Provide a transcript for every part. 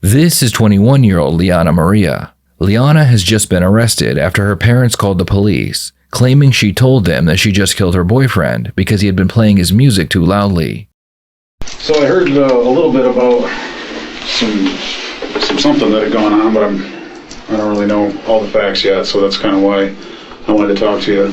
This is 21-year-old Liana Maria. Liana has just been arrested after her parents called the police, claiming she told them that she just killed her boyfriend because he had been playing his music too loudly. So I heard a little bit about something that had gone on, but I don't really know all the facts yet, so that's kind of why I wanted to talk to you.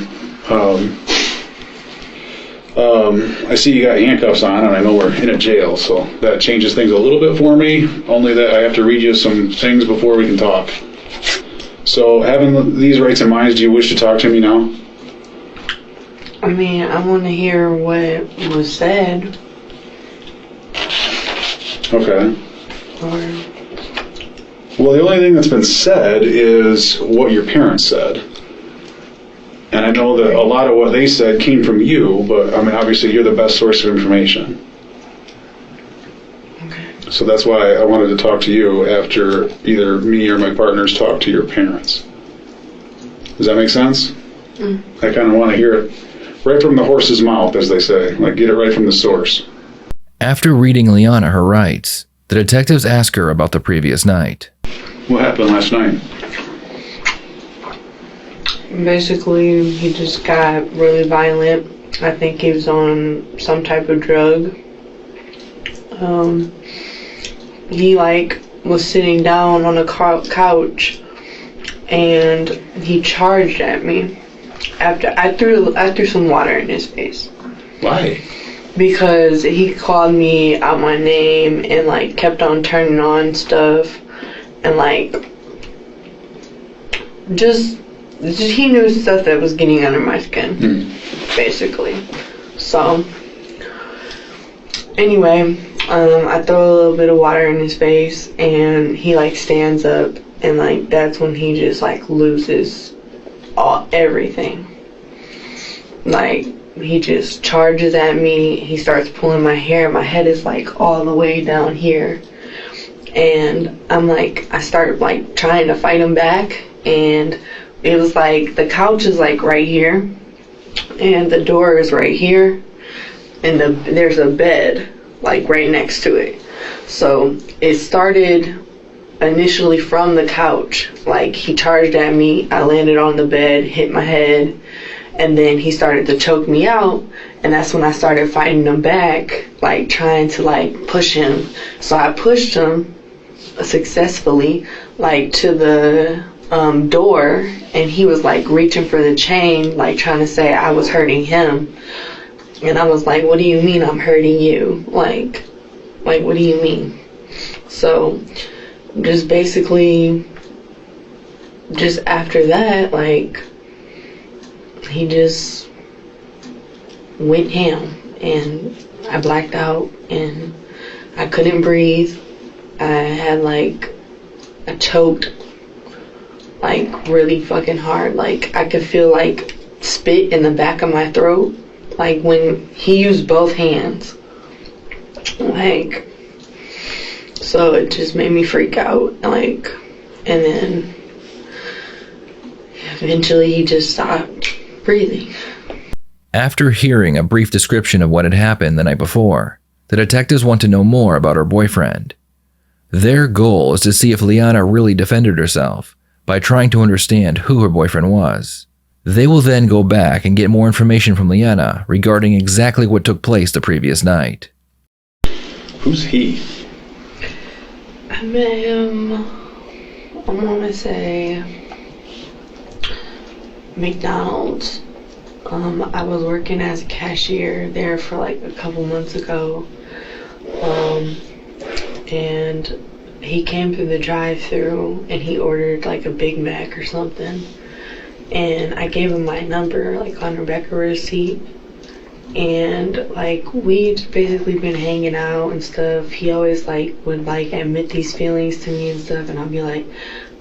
I see you got handcuffs on, and I know we're in a jail, so that changes things a little bit for me, only that I have to read you some things before we can talk. So, having these rights in mind, do you wish to talk to me now? I mean, I want to hear what was said. Okay. Well, the only thing that's been said is what your parents said. And I know that a lot of what they said came from you, but I mean, obviously you're the best source of information. Okay. So that's why I wanted to talk to you after either me or my partners talk to your parents. Does that make sense? I kind of want to hear it right from the horse's mouth, as they say, like get it right from the source. After reading Liana her rights, the detectives ask her about the previous night. What happened last night? Basically, he just got really violent. I think he was on some type of drug. He was sitting down on a couch, and he charged at me. After I threw some water in his face. Why? Because he called me out my name and kept on turning on stuff, and just he knew stuff that was getting under my skin, basically. So, anyway, I throw a little bit of water in his face, and he stands up, and that's when he just loses everything. He just charges at me. He starts pulling my hair. My head is all the way down here, and I start trying to fight him back, and it was the couch is right here, and the door is right here, and there's a bed right next to it. So it started initially from the couch. He charged at me, I landed on the bed, hit my head, and then he started to choke me out, and that's when I started fighting him back, trying to push him. So I pushed him successfully to the door, and he was reaching for the chain, trying to say I was hurting him. And I was what do you mean I'm hurting you? What do you mean? So just basically, just after that, he just went ham, and I blacked out, and I couldn't breathe. I had I choked really fucking hard. I could feel spit in the back of my throat, when he used both hands. So it just made me freak out, and then eventually he just stopped breathing. After hearing a brief description of what had happened the night before, the detectives want to know more about her boyfriend. Their goal is to see if Liana really defended herself by trying to understand who her boyfriend was. They will then go back and get more information from Liana regarding exactly what took place the previous night. Who's he? I met him, I want to say, McDonald's. I was working as a cashier there for a couple months ago. And he came through the drive-thru, and he ordered a Big Mac or something. And I gave him my number, on Rebecca receipt. And we'd basically been hanging out and stuff. He always would admit these feelings to me and stuff, and I'd be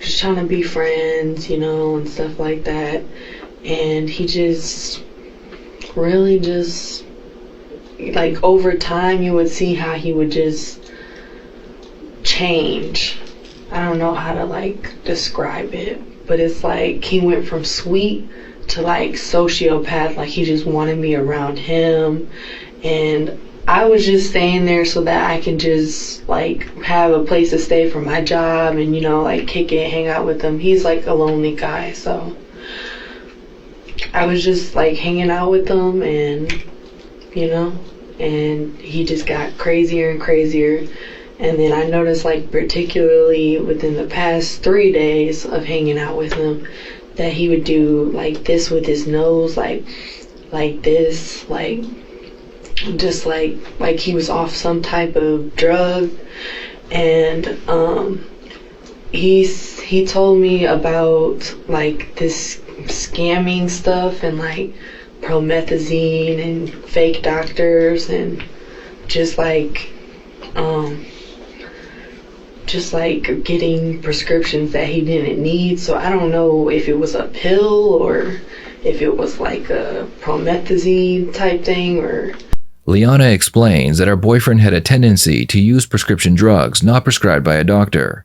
just trying to be friends, and stuff like that. And he just really just over time you would see how he would just change. I don't know how to describe it, but it's he went from sweet to sociopath. He just wanted me around him, and I was just staying there so that I can just like have a place to stay for my job and, you know, like kick it, hang out with him. He's like a lonely guy, so I was just like hanging out with him, and you know, and he just got crazier and crazier. And then I noticed, like, particularly within the past 3 days of hanging out with him, that he would do like this with his nose, like this, like just like he was off some type of drug. And he told me about like this scamming stuff and like promethazine and fake doctors and just like getting prescriptions that he didn't need. So I don't know if it was a pill or if it was like a promethazine type thing. Or Liana explains that her boyfriend had a tendency to use prescription drugs not prescribed by a doctor.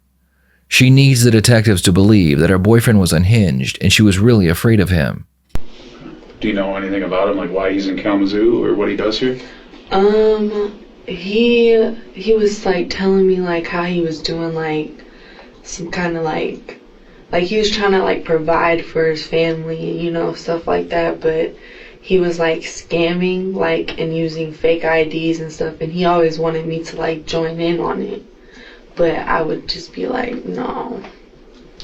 She needs the detectives to believe that her boyfriend was unhinged and she was really afraid of him. Do you know anything about him, like why he's in Kalamazoo or what he does here? He was like telling me like how he was doing like some kind of like he was trying to like provide for his family, you know, stuff like that, but he was like scamming like and using fake IDs and stuff, and he always wanted me to like join in on it, but I would just be like, no,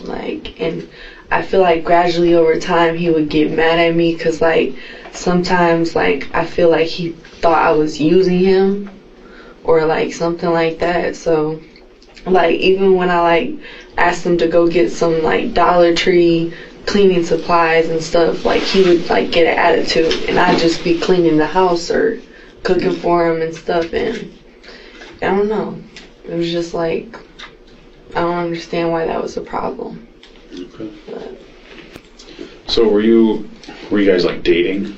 like. And I feel like gradually over time he would get mad at me because like sometimes like I feel like he thought I was using him or like something like that. So like even when I like asked him to go get some like Dollar Tree cleaning supplies and stuff, like he would like get an attitude, and I'd just be cleaning the house or cooking for him and stuff, and I don't know, it was just like I don't understand why that was a problem. Okay. But So were you guys like dating?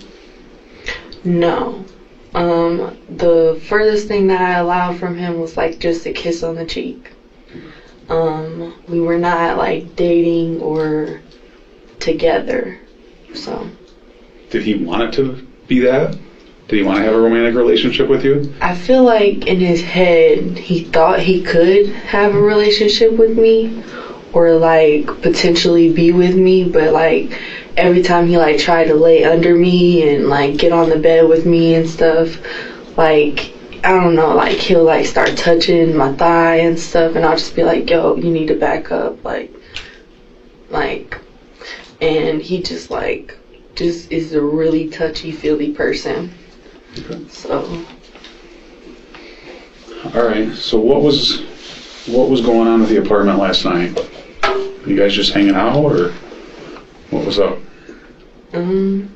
no. The furthest thing that I allowed from him was like just a kiss on the cheek. We were not like dating or together, so. Did he want it to be that? Did he want to have a romantic relationship with you? I feel like in his head he thought he could have a relationship with me or like potentially be with me, but like every time he like tried to lay under me and like get on the bed with me and stuff, like I don't know, like he'll like start touching my thigh and stuff, and I'll just be like, yo, you need to back up, like and he just is a really touchy-feely person. Okay. So All right. So what was going on with the apartment last night? You guys just hanging out, or what was up? we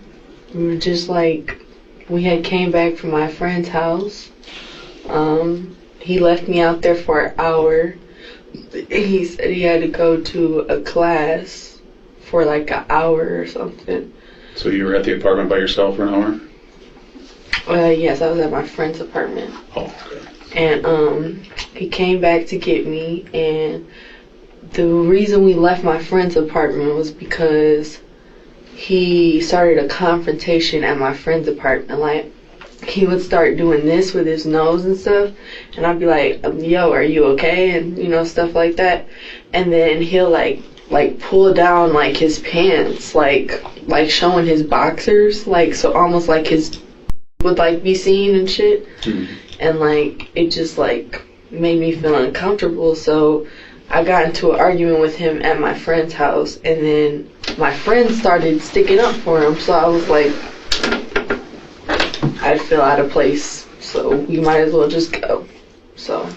were just like, we had came back from my friend's house. He left me out there for an hour. He said he had to go to a class for like an hour or something. So you were at the apartment by yourself for an hour? Yes, I was at my friend's apartment. Oh, okay. And he came back to get me, and the reason we left my friend's apartment was because he started a confrontation at my friend's apartment. Like, he would start doing this with his nose and stuff, and I'd be like, yo, are you okay? And, you know, stuff like that. And then he'll like pull down like his pants, like showing his boxers, like, so almost like his would like be seen and shit. Mm-hmm. And like it just like made me feel uncomfortable, so I got into an argument with him at my friend's house, and then my friend started sticking up for him, so I was like, I'd feel out of place, so we might as well just go. So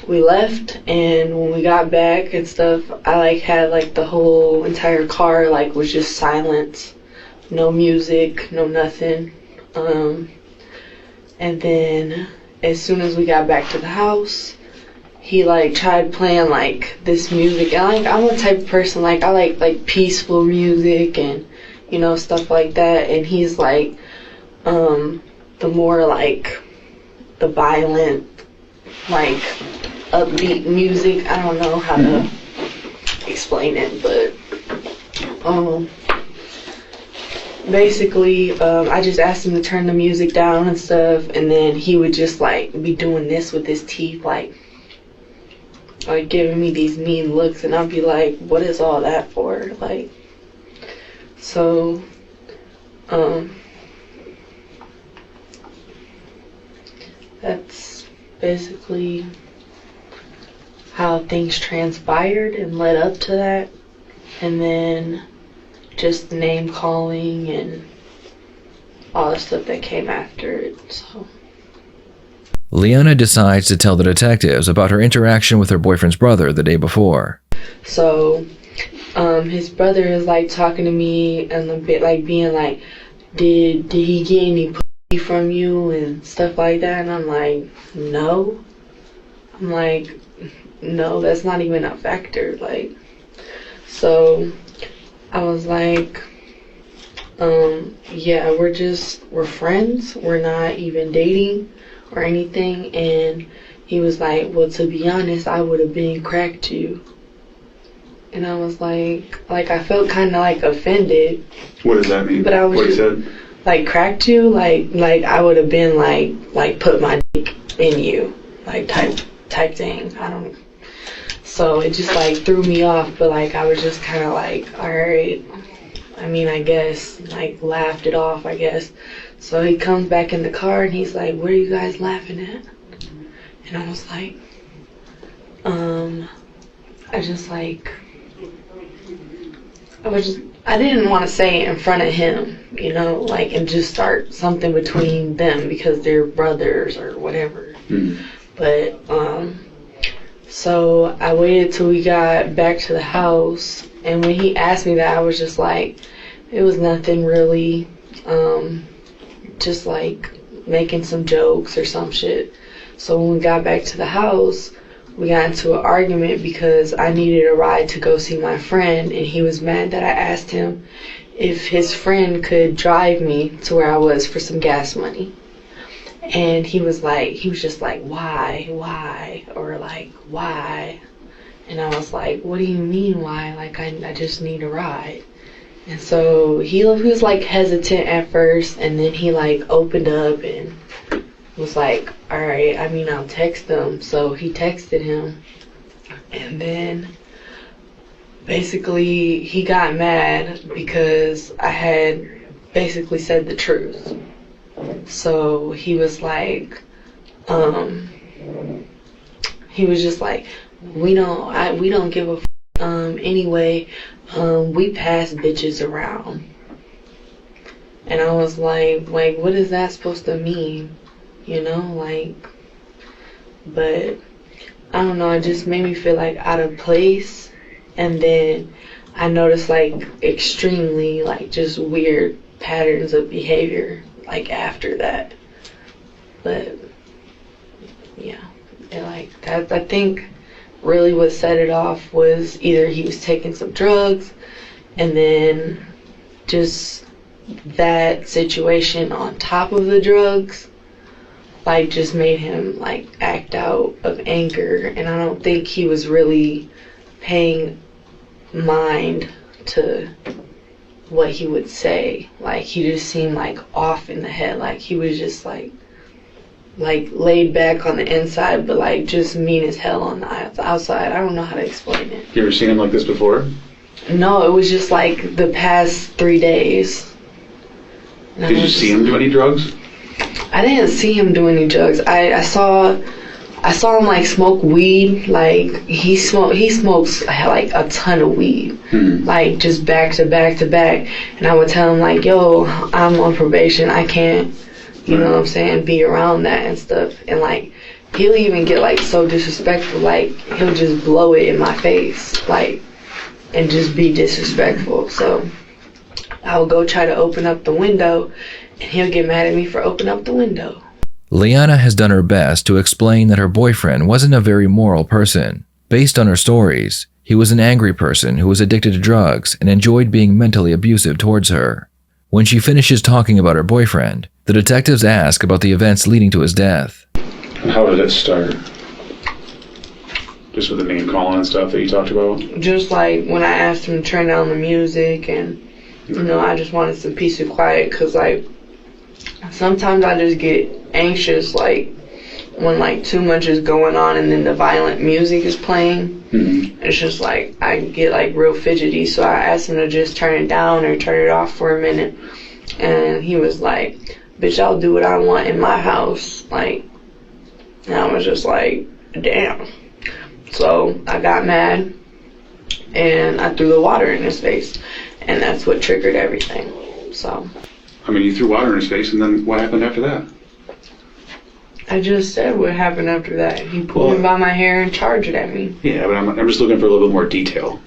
we left, and when we got back and stuff, I like had like the whole entire car like was just silent, no music, no nothing. And then as soon as we got back to the house, he like tried playing like this music, and like I'm a type of person like I like peaceful music and, you know, stuff like that, and he's like the more like the violent, like upbeat music. I don't know how to basically, I just asked him to turn the music down and stuff, and then he would just like be doing this with his teeth, like giving me these mean looks, and I'd be like, what is all that for? Like, so, that's basically how things transpired and led up to that. And then just the name calling and all the stuff that came after it. So Liana decides to tell the detectives about her interaction with her boyfriend's brother the day before. So, his brother is like talking to me and a bit like being like, did he get any pussy from you and stuff like that? And I'm like, no. I'm like, no, that's not even a factor. Like, so I was like, yeah, we're friends. We're not even dating or anything. And he was like, well, to be honest, I would have been cracked you. And I was like I felt kind of like offended. What does that mean? But I was what he just, said? like, cracked you, like I would have been like put my dick in you, like type thing. I don't. So it just like threw me off. But like I was just kind of like, all right. I mean, I guess like laughed it off, I guess. So he comes back in the car and he's like, what are you guys laughing at? And I was like, I didn't want to say it in front of him, you know, like, and just start something between them because they're brothers or whatever. Mm-hmm. But, so I waited till we got back to the house, and when he asked me that, I was just like, it was nothing really, just like making some jokes or some shit. So when we got back to the house, we got into an argument because I needed a ride to go see my friend, and he was mad that I asked him if his friend could drive me to where I was for some gas money. And he was just like, why? Or like, why? And I was like, what do you mean why? Like, I just need a ride. And so he was like hesitant at first, and then he like opened up and was like, alright, I mean, I'll text him. So he texted him, and then basically he got mad because I had basically said the truth. So he was like, he was just like, we don't give a anyway, we pass bitches around. And I was like, what is that supposed to mean? You know, like, but I don't know, it just made me feel like out of place. And then I noticed like extremely like just weird patterns of behavior like after that. But yeah, and like that, I think really what set it off was either he was taking some drugs, and then just that situation on top of the drugs like just made him like act out of anger. And I don't think he was really paying mind to what he would say. Like he just seemed like off in the head, like he was just like laid back on the inside, but like just mean as hell on the outside. I don't know how to explain it. You ever seen him like this before? No, it was just like the past 3 days. And Did you see him do any drugs? I didn't see him do any drugs. I saw him like smoke weed. Like he smokes like a ton of weed, like just back to back to back. And I would tell him like, yo, I'm on probation. I can't, you know what I'm saying, be around that and stuff. And like he'll even get like so disrespectful. Like he'll just blow it in my face, like, and just be disrespectful. So I would go try to open up the window, and he'll get mad at me for opening up the window. Liana has done her best to explain that her boyfriend wasn't a very moral person. Based on her stories, he was an angry person who was addicted to drugs and enjoyed being mentally abusive towards her. When she finishes talking about her boyfriend, the detectives ask about the events leading to his death. How did it start? Just with the name calling and stuff that you talked about? Just like when I asked him to turn down the music, and I just wanted some peace and quiet, because like sometimes I just get anxious, like when like too much is going on and then the violent music is playing. Mm-hmm. It's just like I get like real fidgety, so I asked him to just turn it down or turn it off for a minute, and he was like, bitch, I'll do what I want in my house. Like, and I was just like, damn. So I got mad and I threw the water in his face, and that's what triggered everything. So I mean, you threw water in his face, and then what happened after that? I just said what happened after that. He pulled me by my hair and charged at me. Yeah, but I'm just looking for a little bit more detail.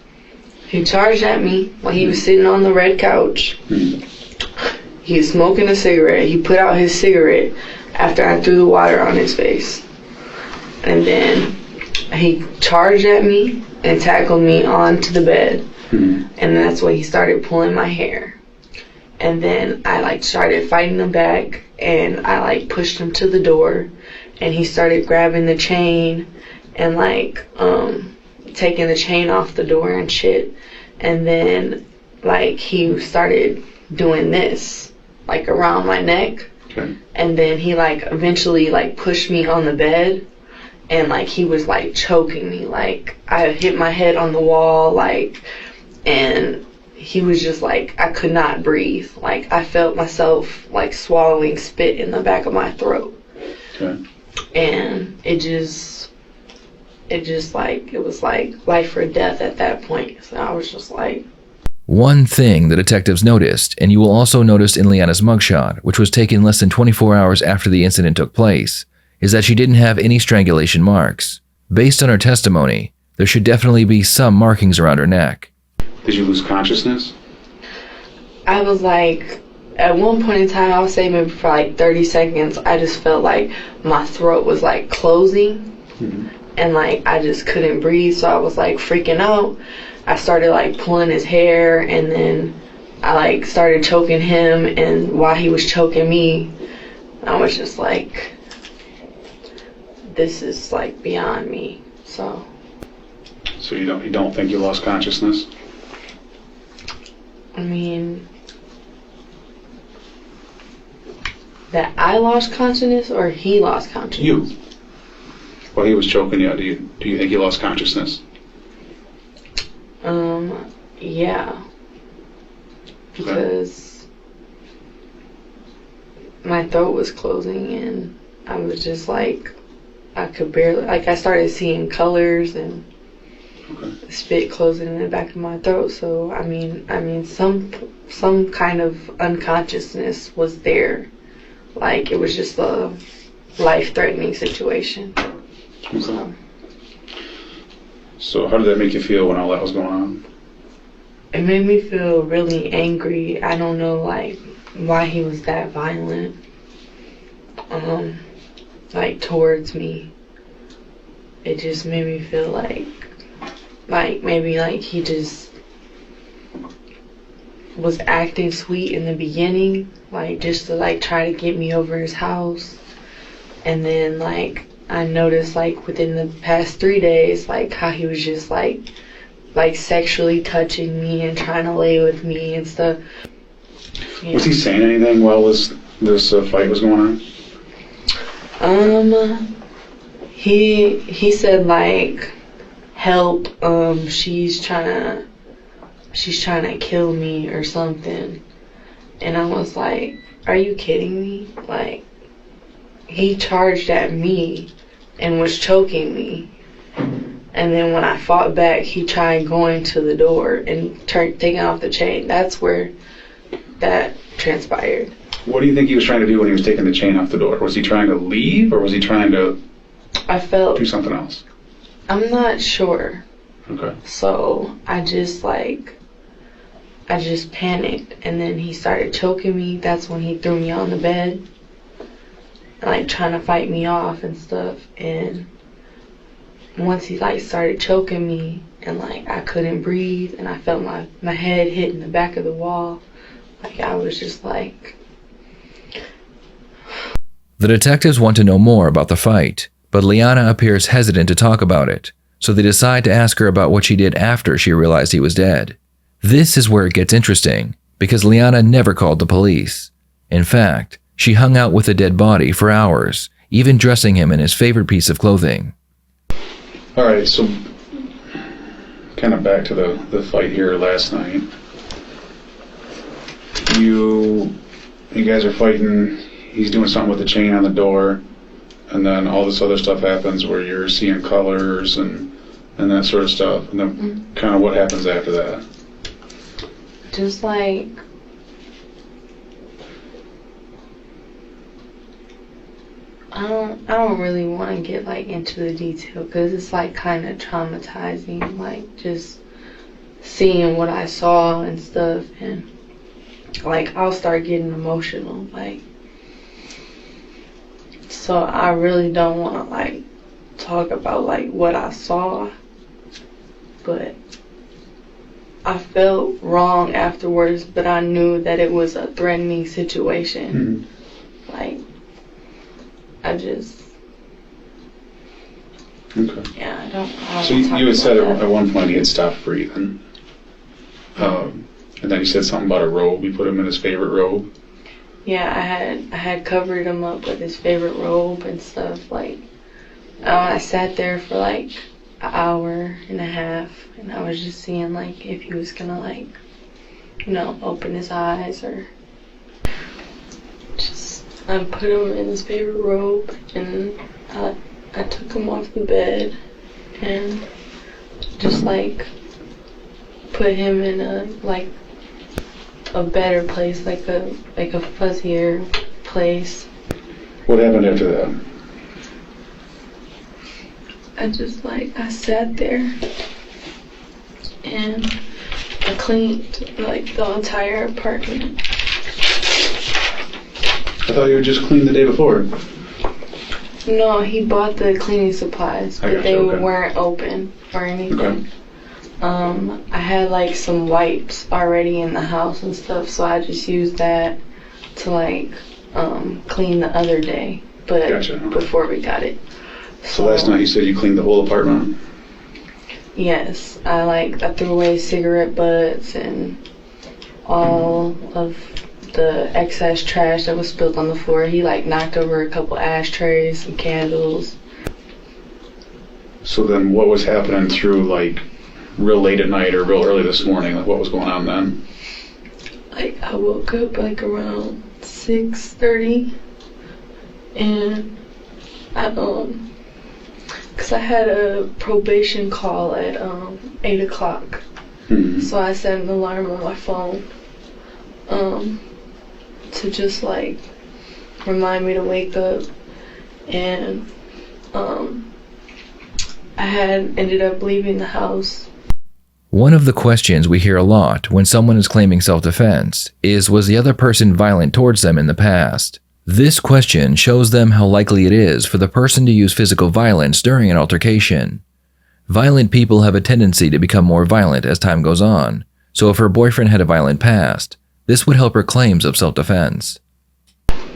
He charged at me while he was sitting on the red couch. Mm-hmm. He was smoking a cigarette. He put out his cigarette after I threw the water on his face. And then he charged at me and tackled me onto the bed. Mm-hmm. And that's when he started pulling my hair. And then I like started fighting him back, and I like pushed him to the door, and he started grabbing the chain and like taking the chain off the door and shit. And then like he started doing this like around my neck. Okay. And then he like eventually like pushed me on the bed, and like he was like choking me, like I hit my head on the wall, like, and he was just like, I could not breathe. Like I felt myself like swallowing spit in the back of my throat. Okay. And it was like life or death at that point. So I was just like, One thing the detectives noticed, and you will also notice in Liana's mugshot, which was taken less than 24 hours after the incident took place, is that she didn't have any strangulation marks. Based on her testimony, there should definitely be some markings around her neck. Did you lose consciousness? I was like, at one point in time, I was saying maybe for like 30 seconds, I just felt like my throat was like closing. Mm-hmm. And like I just couldn't breathe, so I was like freaking out. I started like pulling his hair, and then I like started choking him, and while he was choking me, I was just like, this is like beyond me. So you don't think you lost consciousness? I mean, that I lost consciousness or he lost consciousness? You. While he was choking you, do you think you lost consciousness? Yeah. Because my throat was closing, and I was just like, I could barely, like I started seeing colors and spit closing in the back of my throat. So I mean some kind of unconsciousness was there. Like it was just a life-threatening situation. Okay. So how did that make you feel when all that was going on? It made me feel really angry. I don't know like why he was that violent. Like towards me. It just made me feel like maybe like he just was acting sweet in the beginning, like just to like try to get me over his house. And then like I noticed like within the past 3 days like how he was just like sexually touching me and trying to lay with me and stuff. Was he saying anything while this fight was going on? He said like, help, she's trying to kill me or something. And I was like, are you kidding me? Like, he charged at me and was choking me. And then when I fought back, he tried going to the door and taking off the chain. That's where that transpired. What do you think he was trying to do when he was taking the chain off the door? Was he trying to leave, or was he trying to do something else? I'm not sure. Okay. So I just panicked, and then he started choking me. That's when he threw me on the bed, like trying to fight me off and stuff. And once he like started choking me, and like I couldn't breathe, and I felt my head hitting the back of the wall, like I was just like. The detectives want to know more about the fight, but Liana appears hesitant to talk about it, so they decide to ask her about what she did after she realized he was dead. This is where it gets interesting, because Liana never called the police. In fact, she hung out with the dead body for hours, even dressing him in his favorite piece of clothing. All right, so kind of back to the fight here last night. You guys are fighting. He's doing something with the chain on the door, and then all this other stuff happens where you're seeing colors and that sort of stuff. And then kind of what happens after that? Just like, I don't really want to get like into the detail because it's like kind of traumatizing, like just seeing what I saw and stuff, and like I'll start getting emotional, like, so I really don't want to like talk about like what I saw, but I felt wrong afterwards, but I knew that it was a threatening situation. Like, I just, Okay. yeah, I don't So you had said at one point he had stopped breathing. And then you said something about a robe. You put him in his favorite robe. Yeah, I had covered him up with his favorite robe and stuff. Like, I sat there for like an hour and a half, and I was just seeing like if he was gonna like, you know, open his eyes or just. I put him in his favorite robe, and I took him off the bed and just like put him in a better place, like a fuzzier place. What happened after that? I sat there and I cleaned like the entire apartment. I thought you had just cleaned the day before. No, he bought the cleaning supplies, but they weren't open or anything. Okay. I had like some wipes already in the house and stuff, so I just used that to like clean the other day, but before we got it. So last night you said you cleaned the whole apartment? Yes, I threw away cigarette butts and all of the excess trash that was spilled on the floor. He like knocked over a couple ashtrays, some candles. So then what was happening through like real late at night or real early this morning? Like what was going on then? Like I woke up like around 6:30 and cause I had a probation call at 8 o'clock. So I set an alarm on my phone to just like remind me to wake up, and I had ended up leaving the house. One of the questions we hear a lot when someone is claiming self-defense is, was the other person violent towards them in the past? This question shows them how likely it is for the person to use physical violence during an altercation. Violent people have a tendency to become more violent as time goes on, so if her boyfriend had a violent past, this would help her claims of self-defense.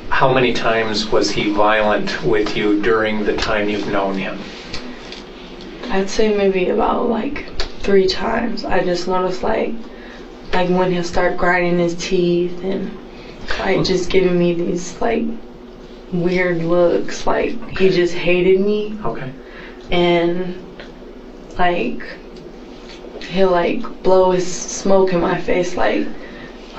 How many times was he violent with you during the time you've known him? I'd say maybe about like 3 times. I just noticed like when he'll start grinding his teeth and like just giving me these like weird looks, like he just hated me. Okay. And like he'll like blow his smoke in my face, like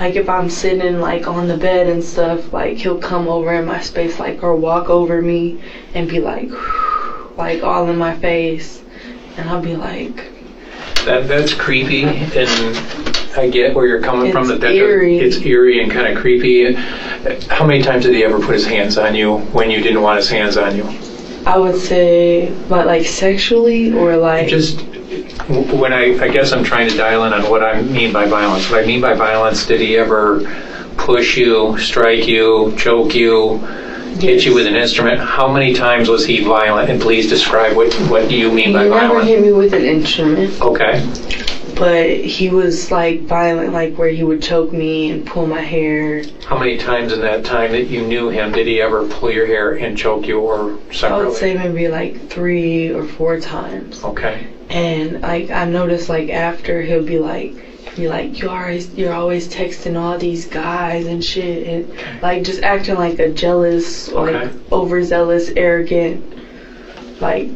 if I'm sitting like on the bed and stuff, like he'll come over in my space, like, or walk over me and be like all in my face, and I'll be like, that's creepy, and I get where you're coming from. It's eerie. It's eerie and kind of creepy. How many times did he ever put his hands on you when you didn't want his hands on you? I would say, but like sexually or like just when I guess I'm trying to dial in on what I mean by violence. What I mean by violence, did he ever push you, strike you, choke you, hit you with an instrument? How many times was he violent? And please describe what you mean by violence. He never hit me with an instrument. Okay. but he was like violent, like where he would choke me and pull my hair. How many times in that time that you knew him did he ever pull your hair and choke you, or I separately? would say maybe like 3 or 4 times. Okay. And like I noticed like after he'll be like you're always texting all these guys and shit, and like just acting like a jealous, like overzealous, arrogant, like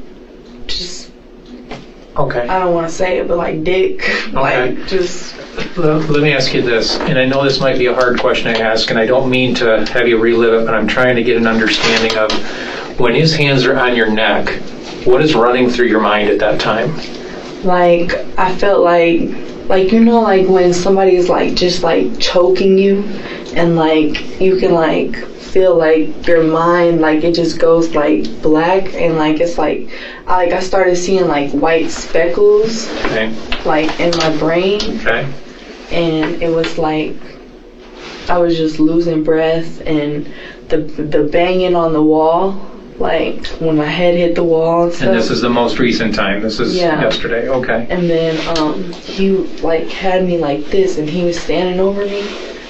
just Okay. I don't want to say it, but like dick, like just. Let me ask you this, and I know this might be a hard question to ask, and I don't mean to have you relive it, but I'm trying to get an understanding of when his hands are on your neck, what is running through your mind at that time? Like I felt like you know, like when somebody is like just like choking you, and like you can like feel like your mind, like it just goes like black, and like it's like I started seeing like white speckles, like in my brain, and it was like I was just losing breath, and the banging on the wall, like when my head hit the wall and stuff. And this is the most recent time. This is yesterday. Okay. And then he like had me like this, and he was standing over me,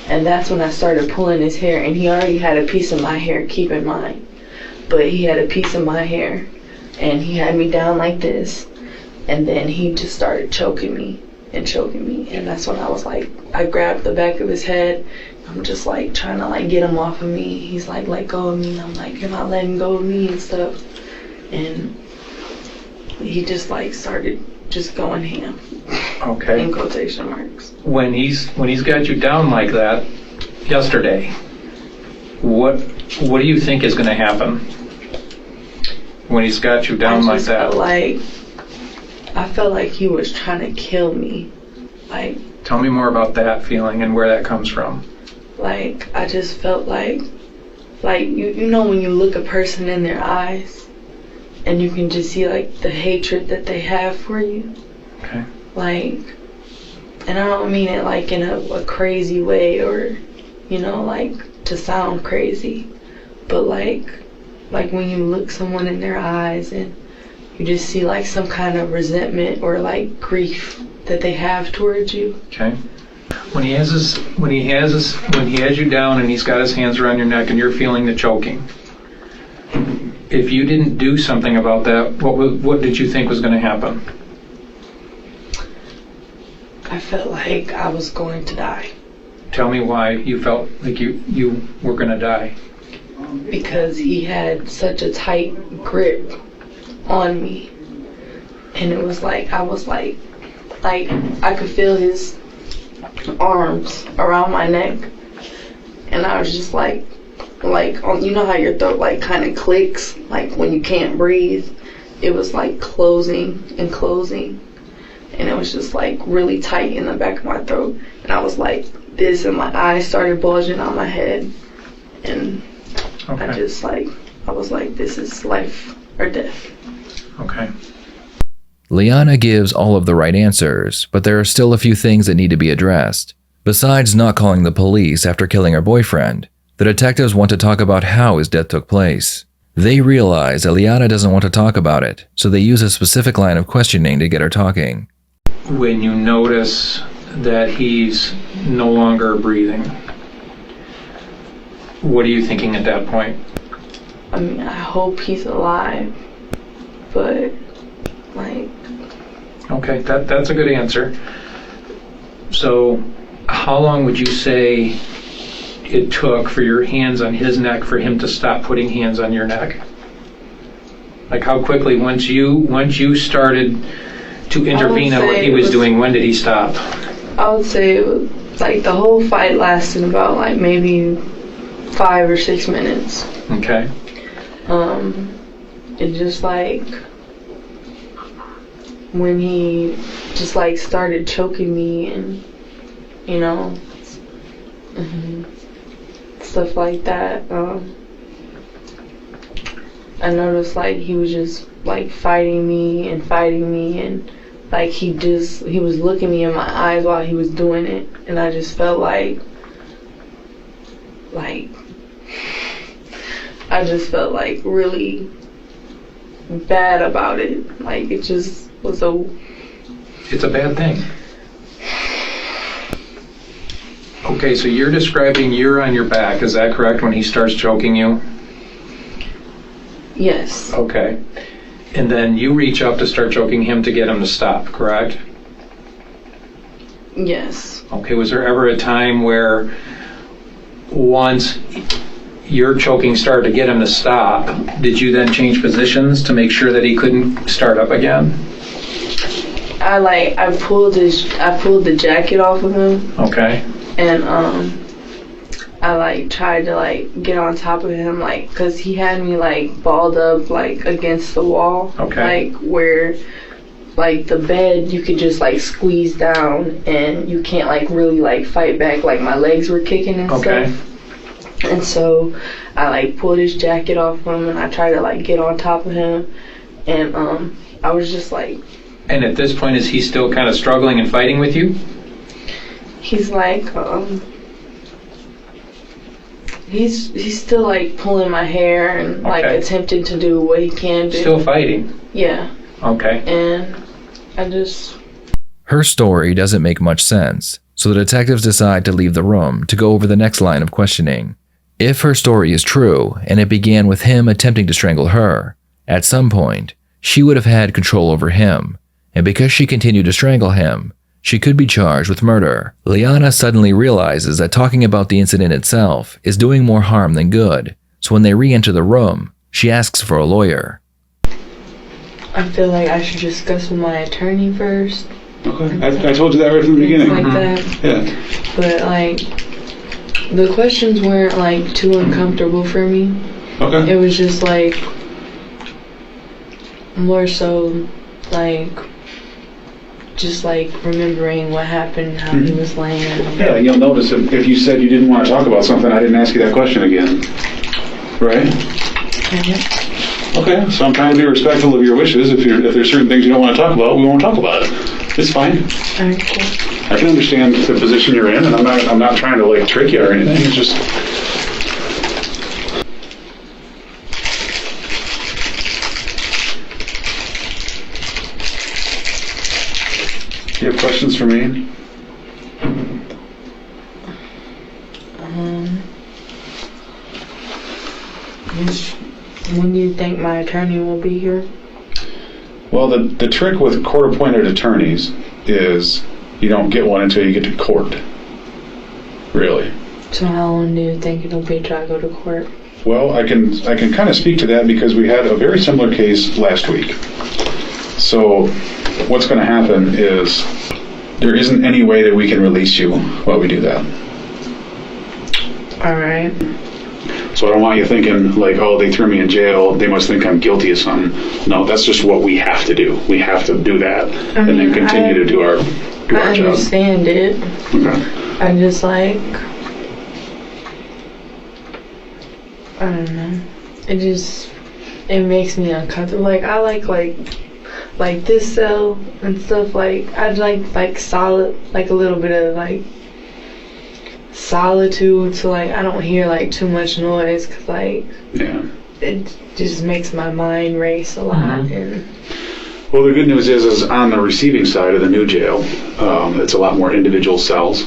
and that's when I started pulling his hair, and he already had a piece of my hair, keep in mind, but he had a piece of my hair, and he had me down like this, and then he just started choking me, and that's when I was like, I grabbed the back of his head. I'm just like trying to like get him off of me. He's like, let go of me, and I'm like, you're not letting go of me and stuff, and he just like started just going ham. Okay. In quotation marks. When he's got you down like that yesterday, what do you think is going to happen when he's got you down like that? I felt like he was trying to kill me. Like, tell me more about that feeling and where that comes from. Like I just felt like you know when you look a person in their eyes and you can just see like the hatred that they have for you. Okay. Like, and I don't mean it like in a crazy way, or you know, like to sound crazy, but like when you look someone in their eyes and you just see like some kind of resentment or like grief that they have towards you. Okay. When he has you down and he's got his hands around your neck and you're feeling the choking, if you didn't do something about that, what did you think was going to happen? I felt like I was going to die. Tell me why you felt like you were going to die. Because he had such a tight grip on me, and it was like I was like I could feel his arms around my neck, and I was just like you know how your throat like kind of clicks like when you can't breathe. It was like closing and closing, and it was just like really tight in the back of my throat, and I was like this, and my eyes started bulging out my head, and okay. I was like, this is life or death. Okay. Liana gives all of the right answers, but there are still a few things that need to be addressed. Besides not calling the police after killing her boyfriend, the detectives want to talk about how his death took place. They realize that Liana doesn't want to talk about it, so they use a specific line of questioning to get her talking. When you notice that he's no longer breathing, what are you thinking at that point? I mean, I hope he's alive, but like... Okay, that's a good answer. So, how long would you say it took for your hands on his neck for him to stop putting hands on your neck? Like how quickly, once you started to intervene on what he was doing, when did he stop? I would say it was like the whole fight lasted about like maybe 5 or 6 minutes. Okay. It just like when he just like started choking me and you know stuff like that. I noticed like he was just like fighting me and like he was looking me in my eyes while he was doing it, and I just felt like I just felt like really bad about it. Like it just was It's a bad thing. Okay, so you're describing you're on your back, is that correct, when he starts choking you? Yes. Okay. And then you reach up to start choking him to get him to stop, correct? Yes. Okay, was there ever a time where once your choking started to get him to stop, did you then change positions to make sure that he couldn't start up again? I pulled the jacket off of him, Okay. and I tried to get on top of him, cause he had me balled up against the wall, Okay. where the bed you could just squeeze down and you can't really fight back, my legs were kicking and Okay. stuff. And so I pulled his jacket off him and I tried to get on top of him, and I was just And at this point, is he still kind of struggling and fighting with you? he's he's still pulling my hair and Okay. attempting to do what he can do. Still fighting? Yeah. Okay. And I just Her story doesn't make much sense, so the detectives decide to leave the room to go over the next line of questioning. If her story is true, and it began with him attempting to strangle her, at some point, she would have had control over him, and because she continued to strangle him, she could be charged with murder. Liana suddenly realizes that talking about the incident itself is doing more harm than good, so when they re-enter the room, she asks for a lawyer. I feel like I should discuss with my attorney first. Okay. I told you that right from the beginning. That. Yeah. But the questions weren't too uncomfortable for me. Okay. It was just more so just remembering what happened, how he was laying. Yeah, you'll notice if you said you didn't want to talk about something, I didn't ask you that question again. Right? Okay, so I'm trying to be respectful of your wishes. If there's certain things you don't want to talk about, we won't talk about it. It's fine. Alright, cool. I can understand the position you're in, and I'm not trying to trick you or anything. It's just. Do you have questions for me? When do you think my attorney will be here? Well, the trick with court-appointed attorneys is you don't get one until you get to court. Really. So how long do you think it'll be till I go to court? Well, I can kind of speak to that because we had a very similar case last week. So what's going to happen is there isn't any way that we can release you while we do that. Alright. So I don't want you thinking oh, they threw me in jail, they must think I'm guilty of something. No, that's just what we have to do. We have to do that and then continue to do our job. I understand it. Okay. I just I don't know. It makes me uncomfortable. I like this cell and stuff. I'd like solid, a little bit of solitude, so I don't hear too much noise, because Yeah. it just makes my mind race a lot. And Well, the good news is on the receiving side of the new jail, it's a lot more individual cells.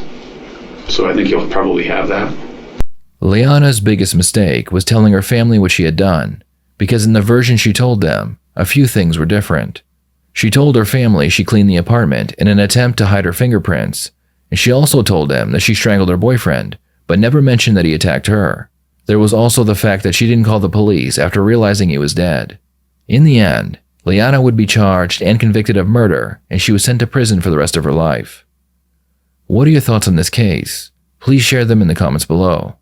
So I think you'll probably have that. Liana's biggest mistake was telling her family what she had done, because in the version she told them, a few things were different. She told her family she cleaned the apartment in an attempt to hide her fingerprints, and she also told them that she strangled her boyfriend, but never mentioned that he attacked her. There was also the fact that she didn't call the police after realizing he was dead. In the end, Liana would be charged and convicted of murder, and she was sent to prison for the rest of her life. What are your thoughts on this case? Please share them in the comments below.